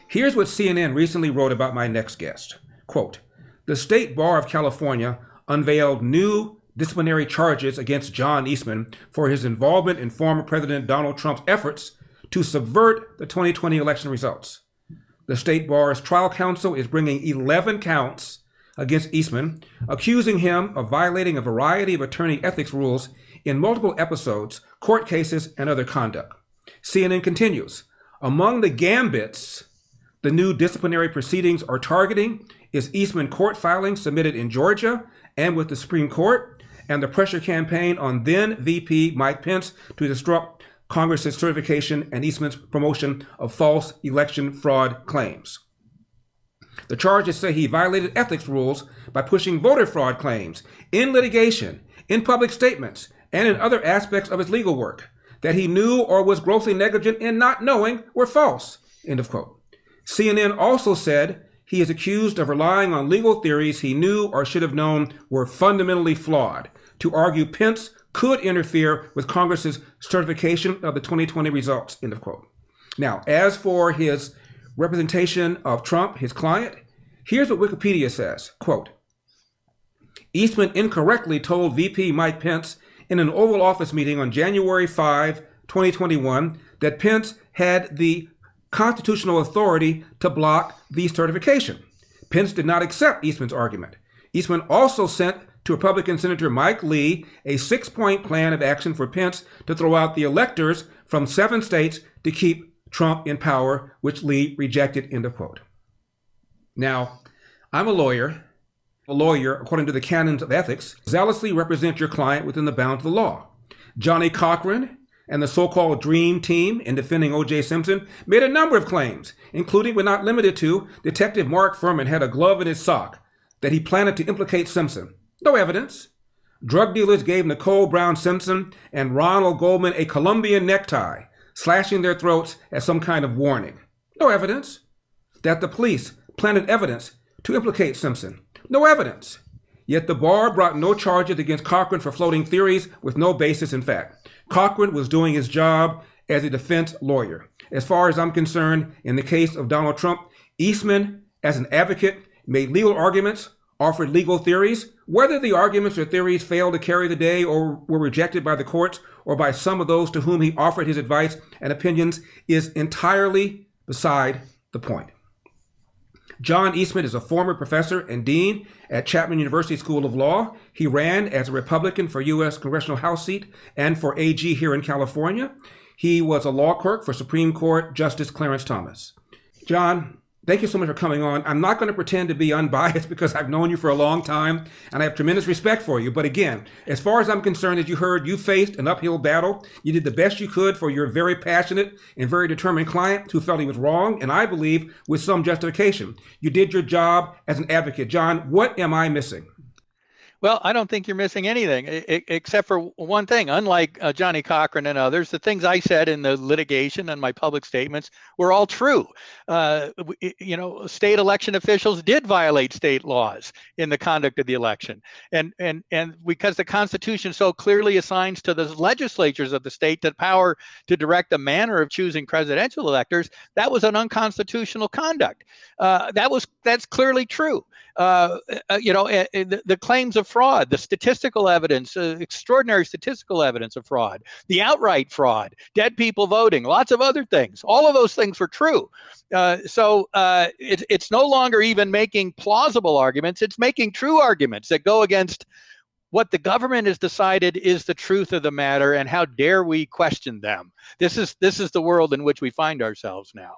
Here's what CNN recently wrote about my next guest. Quote, the State Bar of California unveiled new disciplinary charges against John Eastman for his involvement in former President Donald Trump's efforts to subvert the 2020 election results. The State Bar's trial counsel is bringing 11 counts against Eastman, accusing him of violating a variety of attorney ethics rules in multiple episodes, court cases, and other conduct. CNN continues, among the gambits the new disciplinary proceedings are targeting is Eastman court filings submitted in Georgia and with the Supreme Court, and the pressure campaign on then VP Mike Pence to disrupt Congress's certification and Eastman's promotion of false election fraud claims. The charges say he violated ethics rules by pushing voter fraud claims in litigation, in public statements, and in other aspects of his legal work that he knew or was grossly negligent in not knowing were false, end of quote. CNN also said he is accused of relying on legal theories he knew or should have known were fundamentally flawed to argue Pence could interfere with Congress's certification of the 2020 results, end of quote. Now, as for his representation of Trump, his client, here's what Wikipedia says, quote, Eastman incorrectly told VP Mike Pence in an Oval Office meeting on January 5, 2021, that Pence had the constitutional authority to block the certification. Pence did not accept Eastman's argument. Eastman also sent to Republican Senator Mike Lee a 6-point plan of action for Pence to throw out the electors from 7 states to keep Trump in power, which Lee rejected, end of quote. Now, I'm a lawyer, according to the canons of ethics, zealously represent your client within the bounds of the law. Johnny Cochran and the so-called Dream Team in defending O.J. Simpson made a number of claims, including but not limited to Detective Mark Furman had a glove in his sock that he planned to implicate Simpson. No evidence. Drug dealers gave Nicole Brown Simpson and Ronald Goldman a Colombian necktie, slashing their throats as some kind of warning. No evidence. That the police planted evidence to implicate Simpson. No evidence. Yet the bar brought no charges against Cochran for floating theories with no basis in fact. Cochran was doing his job as a defense lawyer. As far as I'm concerned, in the case of Donald Trump, Eastman, as an advocate, made legal arguments, offered legal theories. Whether the arguments or theories failed to carry the day or were rejected by the courts or by some of those to whom he offered his advice and opinions is entirely beside the point. John Eastman is a former professor and dean at Chapman University School of Law. He ran as a Republican for U.S. Congressional House seat and for AG here in California. He was a law clerk for Supreme Court Justice Clarence Thomas. John, thank you so much for coming on. I'm not going to pretend to be unbiased because I've known you for a long time and I have tremendous respect for you. But again, as far as I'm concerned, as you heard, you faced an uphill battle. You did the best you could for your very passionate and very determined client who felt he was wrong, and I believe with some justification. You did your job as an advocate. John, what am I missing? Well, I don't think you're missing anything except for one thing. Unlike Johnny Cochran and others, the things I said in the litigation and my public statements were all true. State election officials did violate state laws in the conduct of the election. And because the Constitution so clearly assigns to the legislatures of the state the power to direct the manner of choosing presidential electors, that was an unconstitutional conduct. That's clearly true. The claims of fraud, the statistical evidence, extraordinary statistical evidence of fraud, the outright fraud, dead people voting, lots of other things. All of those things were true. So it's no longer even making plausible arguments. It's making true arguments that go against what the government has decided is the truth of the matter, and how dare we question them? This is the world in which we find ourselves now.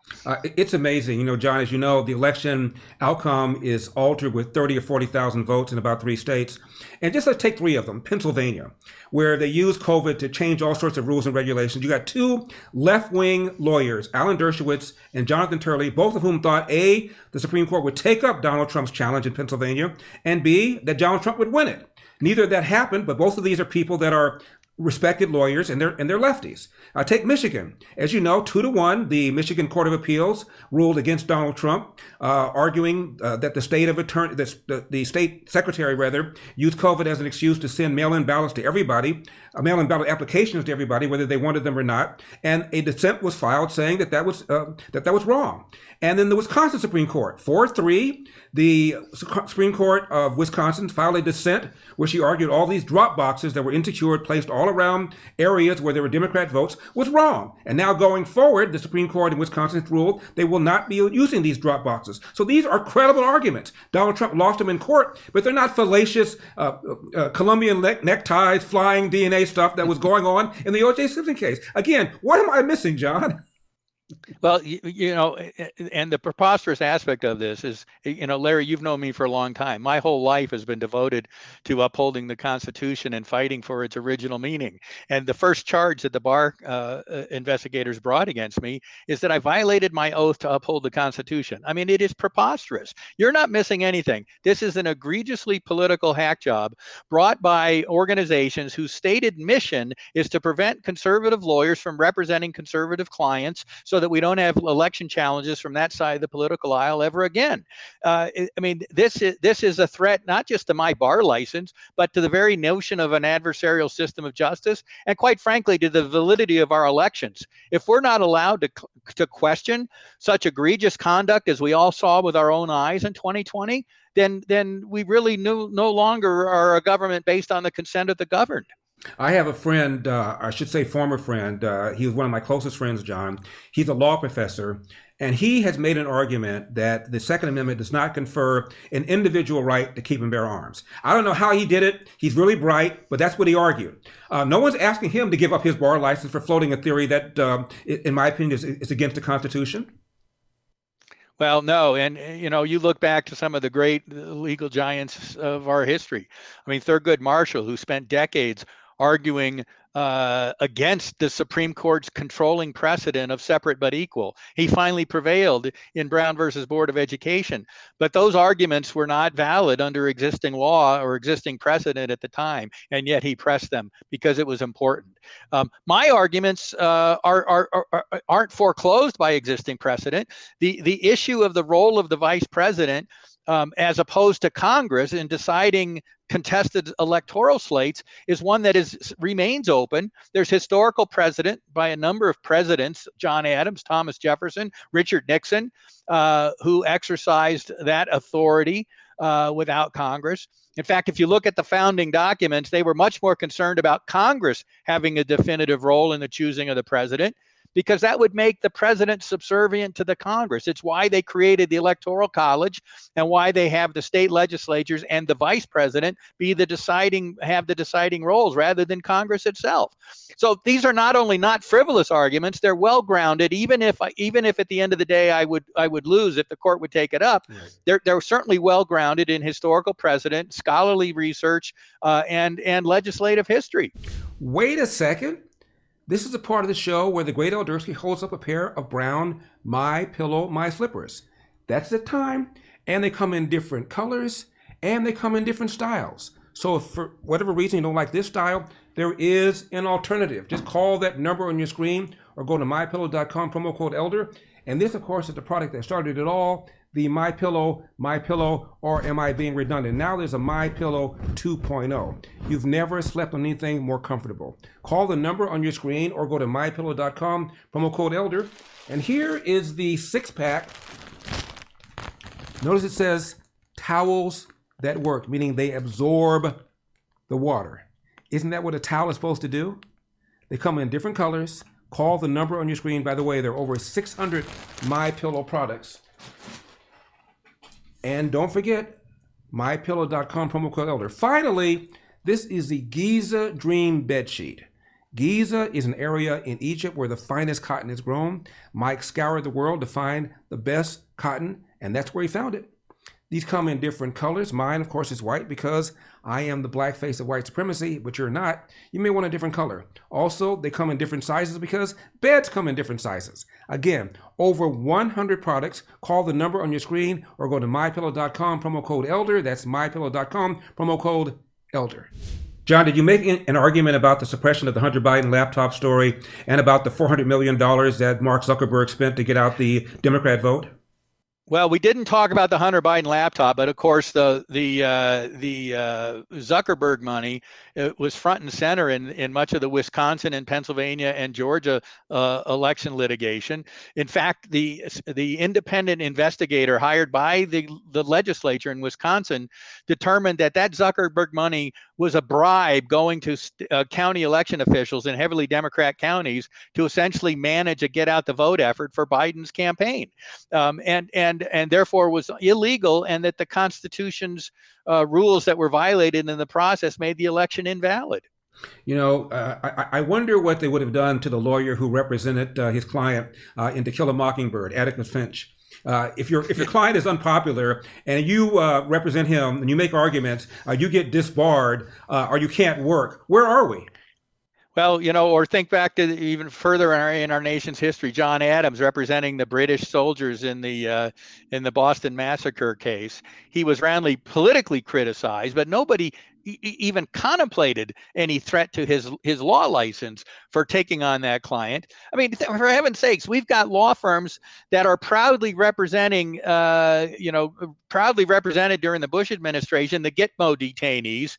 It's amazing. John, as you know, the election outcome is altered with 30 or 40,000 votes in about 3 states. And just let's take 3 of them. Pennsylvania, where they used COVID to change all sorts of rules and regulations. You got 2 left-wing lawyers, Alan Dershowitz and Jonathan Turley, both of whom thought, A, the Supreme Court would take up Donald Trump's challenge in Pennsylvania, and B, that Donald Trump would win it. Neither of that happened, but both of these are people that are respected lawyers, and they're lefties. Take Michigan. As you know, 2-1, the Michigan Court of Appeals ruled against Donald Trump, arguing that the state secretary used COVID as an excuse to send mail-in ballots to everybody, mail-in ballot applications to everybody, whether they wanted them or not. And a dissent was filed saying that was wrong. And then the Wisconsin Supreme Court, 4-3, the Supreme Court of Wisconsin filed a dissent where she argued all these drop boxes that were insecure, placed all around areas where there were Democrat votes, was wrong. And now going forward, the Supreme Court in Wisconsin ruled they will not be using these drop boxes. So these are credible arguments. Donald Trump lost them in court, but they're not fallacious Colombian neckties, flying DNA stuff that was going on in the O.J. Simpson case. Again, what am I missing, John? Well, and the preposterous aspect of this is, Larry, you've known me for a long time. My whole life has been devoted to upholding the Constitution and fighting for its original meaning. And the first charge that the bar investigators brought against me is that I violated my oath to uphold the Constitution. I mean, it is preposterous. You're not missing anything. This is an egregiously political hack job brought by organizations whose stated mission is to prevent conservative lawyers from representing conservative clients so that we don't have election challenges from that side of the political aisle ever again. This is a threat not just to my bar license, but to the very notion of an adversarial system of justice, and quite frankly, to the validity of our elections. If we're not allowed to question such egregious conduct as we all saw with our own eyes in 2020, then we really no longer are a government based on the consent of the governed. I have a friend, I should say former friend. He was one of my closest friends, John. He's a law professor, and he has made an argument that the Second Amendment does not confer an individual right to keep and bear arms. I don't know how he did it. He's really bright, but that's what he argued. No one's asking him to give up his bar license for floating a theory that, in my opinion, is against the Constitution. Well, no. And, you look back to some of the great legal giants of our history. I mean, Thurgood Marshall, who spent decades arguing against the Supreme Court's controlling precedent of separate but equal. He finally prevailed in Brown versus Board of Education. But those arguments were not valid under existing law or existing precedent at the time, and yet he pressed them because it was important. My arguments aren't foreclosed by existing precedent. The issue of the role of the vice president as opposed to Congress in deciding contested electoral slates is one that remains open. There's historical precedent by a number of presidents, John Adams, Thomas Jefferson, Richard Nixon, who exercised that authority without Congress. In fact, if you look at the founding documents, they were much more concerned about Congress having a definitive role in the choosing of the president, because that would make the president subservient to the Congress. It's why they created the Electoral College and why they have the state legislatures and the vice president have the deciding roles rather than Congress itself. So these are not only not frivolous arguments, they're well grounded. Even if at the end of the day I would lose if the court would take it up, right. They're certainly well grounded in historical precedent, scholarly research, and legislative history. Wait a second. This is a part of the show where the great Eldersky holds up a pair of brown MyPillow My Slippers. That's the time, and they come in different colors, and they come in different styles. So if for whatever reason you don't like this style, there is an alternative. Just call that number on your screen or go to MyPillow.com, promo code ELDER. And this, of course, is the product that started it all, the MyPillow, or am I being redundant? Now there's a MyPillow 2.0. You've never slept on anything more comfortable. Call the number on your screen or go to MyPillow.com, promo code ELDER. And here is the 6-pack. Notice it says towels that work, meaning they absorb the water. Isn't that what a towel is supposed to do? They come in different colors. Call the number on your screen. By the way, there are over 600 MyPillow products. And don't forget, MyPillow.com, promo code ELDER. Finally, this is the Giza Dream Bedsheet. Giza is an area in Egypt where the finest cotton is grown. Mike scoured the world to find the best cotton, and that's where he found it. These come in different colors. Mine, of course, is white because I am the black face of white supremacy, but you're not. You may want a different color. Also, they come in different sizes because beds come in different sizes. Again, over 100 products. Call the number on your screen or go to MyPillow.com, promo code ELDER. That's MyPillow.com, promo code ELDER. John, did you make an argument about the suppression of the Hunter Biden laptop story and about the $400 million that Mark Zuckerberg spent to get out the Democrat vote? Well, we didn't talk about the Hunter Biden laptop, but of course the Zuckerberg money was front and center in much of the Wisconsin and Pennsylvania and Georgia election litigation. In fact, the independent investigator hired by the legislature in Wisconsin determined that Zuckerberg money was a bribe going to county election officials in heavily Democrat counties to essentially manage a get out the vote effort for Biden's campaign, and therefore was illegal, and that the Constitution's rules that were violated in the process made the election invalid. You know, I wonder what they would have done to the lawyer who represented his client in To Kill a Mockingbird, Atticus Finch. If your client is unpopular and you represent him and you make arguments, you get disbarred or you can't work. Where are we? Well, you know, or think back to even further in our nation's history. John Adams, representing the British soldiers in the Boston Massacre case, he was roundly politically criticized, but nobody even contemplated any threat to his law license for taking on that client. I mean, for heaven's sakes, we've got law firms that are proudly representing, proudly represented during the Bush administration, the Gitmo detainees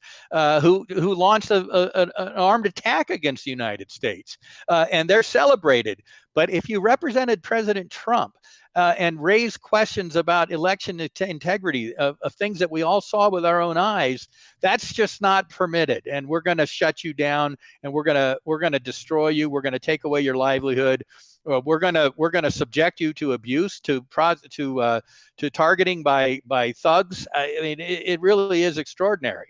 who launched an armed attack against the United States, and they're celebrated. But if you represented President Trump and raised questions about election integrity of things that we all saw with our own eyes, that's just not permitted. And we're going to shut you down, and we're going to destroy you. We're going to take away your livelihood. We're going to subject you to abuse, to targeting by thugs. I mean, it really is extraordinary.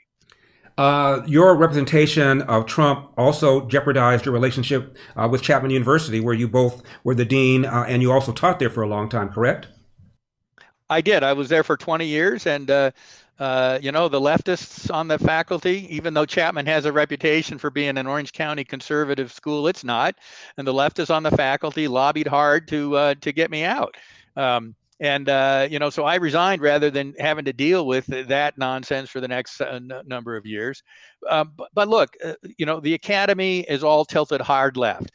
Your representation of Trump also jeopardized your relationship with Chapman University, where you both were the dean and you also taught there for a long time, correct? I did. I was there for 20 years, and the leftists on the faculty, even though Chapman has a reputation for being an Orange County conservative school, it's not. And the leftists on the faculty lobbied hard to get me out. So I resigned rather than having to deal with that nonsense for the next number of years. But look, the academy is all tilted hard left.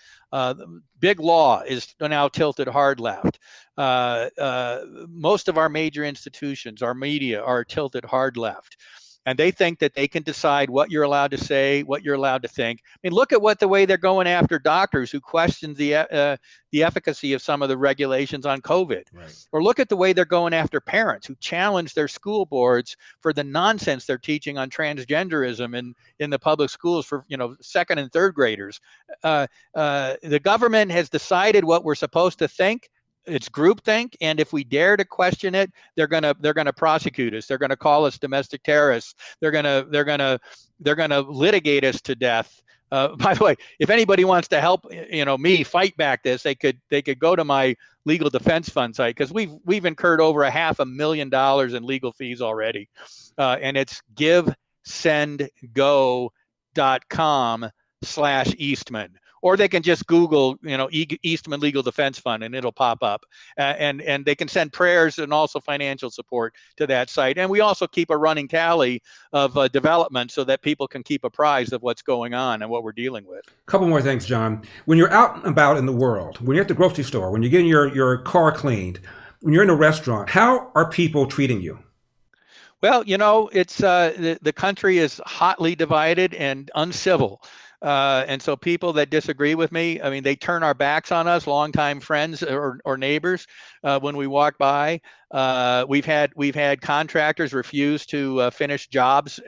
Big law is now tilted hard left. Most of our major institutions, our media, are tilted hard left. And they think that they can decide what you're allowed to say, what you're allowed to think. I mean, look at the way they're going after doctors who question the efficacy of some of the regulations on COVID. Right. Or look at the way they're going after parents who challenge their school boards for the nonsense they're teaching on transgenderism in the public schools for second and third graders. The government has decided what we're supposed to think. It's groupthink, and if we dare to question it, they're gonna prosecute us. They're gonna call us domestic terrorists. They're gonna litigate us to death. By the way, if anybody wants to help, me fight back this, they could go to my legal defense fund site, because we've incurred over $500,000 in legal fees already, and it's givesendgo.com/Eastman. Or they can just Google, Eastman Legal Defense Fund, and it'll pop up. And they can send prayers and also financial support to that site. And we also keep a running tally of development so that people can keep apprised of what's going on and what we're dealing with. A couple more things, John. When you're out and about in the world, when you're at the grocery store, when you're getting your car cleaned, when you're in a restaurant, how are people treating you? Well, it's the country is hotly divided and uncivil. And so people that disagree with me, I mean, they turn our backs on us, longtime friends or neighbors, when we walk by. We've had contractors refuse to finish jobs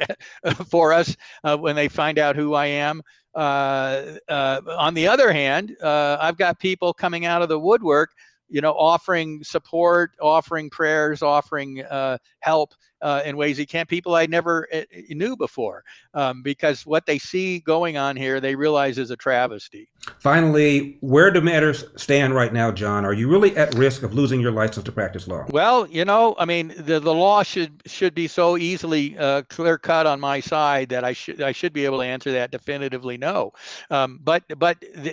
for us when they find out who I am. On the other hand, I've got people coming out of the woodwork, offering support, offering prayers, offering help in ways you can't. People I never knew before, because what they see going on here, they realize is a travesty. Finally, where do matters stand right now, John? Are you really at risk of losing your license to practice law? Well, I mean, the law should be so easily clear cut on my side that I should be able to answer that definitively no. But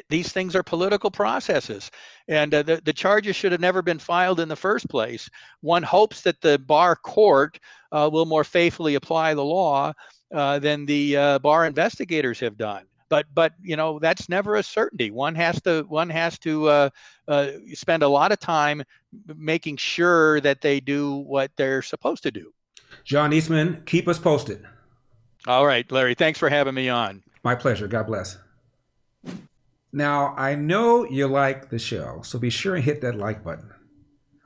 these things are political processes, and the charges should have never been filed in the first place. One hopes that the bar court will more faithfully apply the law. than the bar investigators have done. But you know, that's never a certainty. One has to spend a lot of time making sure that they do what they're supposed to do. John Eastman, keep us posted. All right, Larry, thanks for having me on. My pleasure. God bless. Now, I know you like the show, so be sure and hit that like button.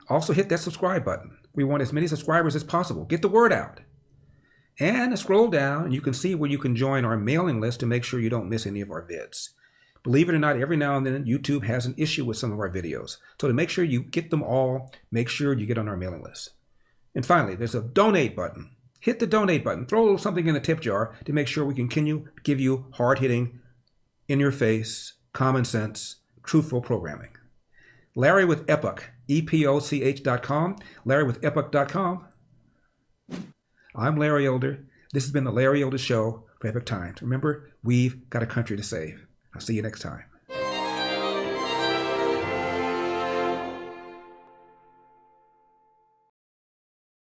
Also hit that subscribe button. We want as many subscribers as possible. Get the word out. And scroll down and you can see where you can join our mailing list to make sure you don't miss any of our vids. Believe it or not, every now and then YouTube has an issue with some of our videos. So to make sure you get them all, make sure you get on our mailing list. And finally, there's a donate button. Hit the donate button. Throw a little something in the tip jar to make sure we can continue to give you hard-hitting, in-your-face, common sense, truthful programming. Larry with Epoch, EPOCH.com, Larry with Epoch.com. I'm Larry Elder. This has been the Larry Elder Show for Epoch Times. Remember, we've got a country to save. I'll see you next time.